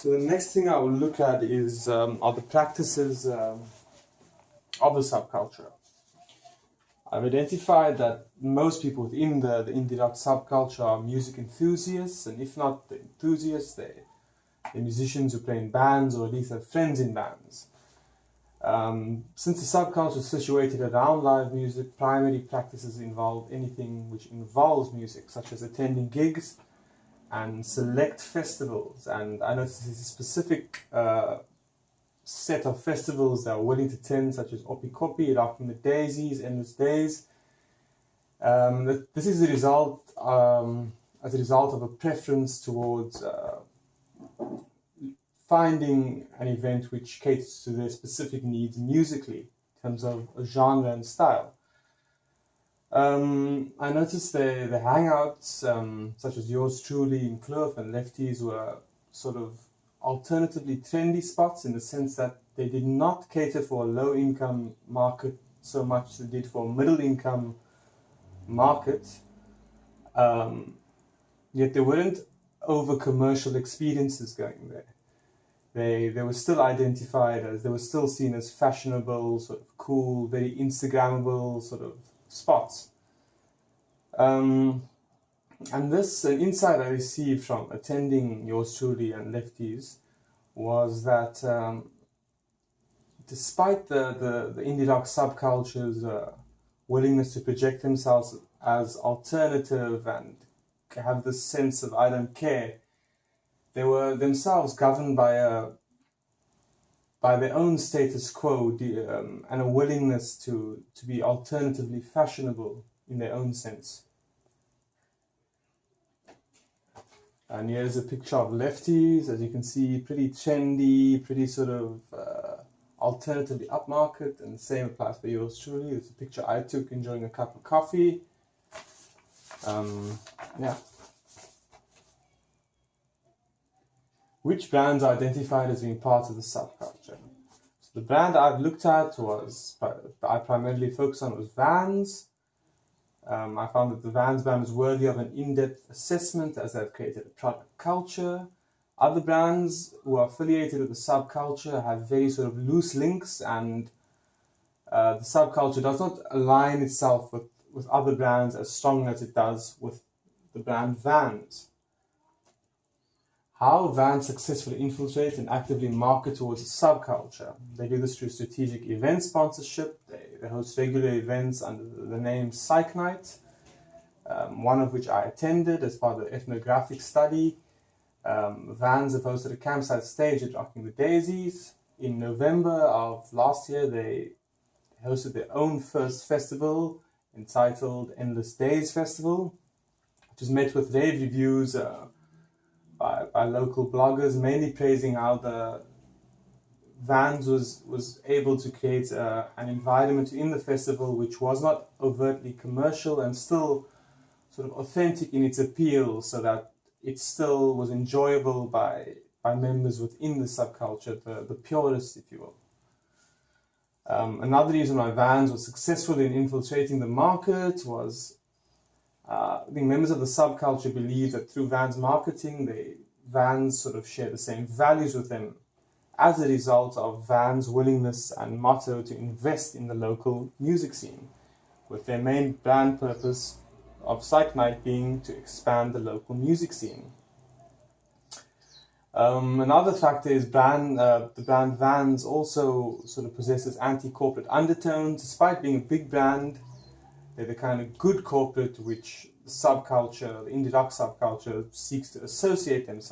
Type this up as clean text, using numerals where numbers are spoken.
So the next thing I will look at is are the practices of the subculture. I've identified that most people within the indie rock subculture are music enthusiasts, and if not the enthusiasts, they're musicians who play in bands or at least have friends in bands. Since the subculture is situated around live music, primary practices involve anything which involves music, such as attending gigs and select festivals. And I noticed there's a specific set of festivals that are willing to attend, such as Opikopi, Rocking the Daisies, Endless Days. This is the result as a result of a preference towards finding an event which caters to their specific needs musically in terms of genre and style. I noticed the hangouts, such as yours truly in Kloof and Lefties, were sort of alternatively trendy spots in the sense that they did not cater for a low-income market so much as they did for a middle-income market. Yet there weren't over-commercial experiences going there. They were still identified as, they were still seen as fashionable, sort of cool, very Instagrammable sort of spots. And this, an insight I received from attending yours truly and Lefties was that despite the indie rock subculture's willingness to project themselves as alternative and have this sense of I don't care, they were themselves governed by their own status quo and a willingness to be alternatively fashionable in their own sense. And here's a picture of Lefties, as you can see, pretty trendy, pretty sort of alternatively upmarket, and the same applies for yours truly. It's a picture I took enjoying a cup of coffee. Yeah. Which brands are identified as being part of the subculture? So the brand I've looked at I primarily focused on was Vans. I found that the Vans brand was worthy of an in-depth assessment as they've created a product culture. Other brands who are affiliated with the subculture have very sort of loose links, and the subculture does not align itself with other brands as strong as it does with the brand Vans. How Vans successfully infiltrate and actively market towards the subculture. They do this through strategic event sponsorship. They host regular events under the name Psych Night, one of which I attended as part of the ethnographic study. Vans have hosted a campsite stage at Rocking the Daisies. In November of last year, they hosted their own first festival entitled Endless Days Festival, which has met with rave reviews by local bloggers, mainly praising how the Vans was able to create an environment in the festival which was not overtly commercial and still sort of authentic in its appeal, so that it still was enjoyable by members within the subculture, the purists, if you will. Another reason why Vans was successful in infiltrating the market was I think members of the subculture believe that through Vans marketing, Vans sort of share the same values with them as a result of Vans' willingness and motto to invest in the local music scene, with their main brand purpose of Psych Night being to expand the local music scene. Another factor is the brand Vans also sort of possesses anti-corporate undertones. Despite being a big brand, they're the kind of good corporate which the subculture, the indie rock subculture, seeks to associate themselves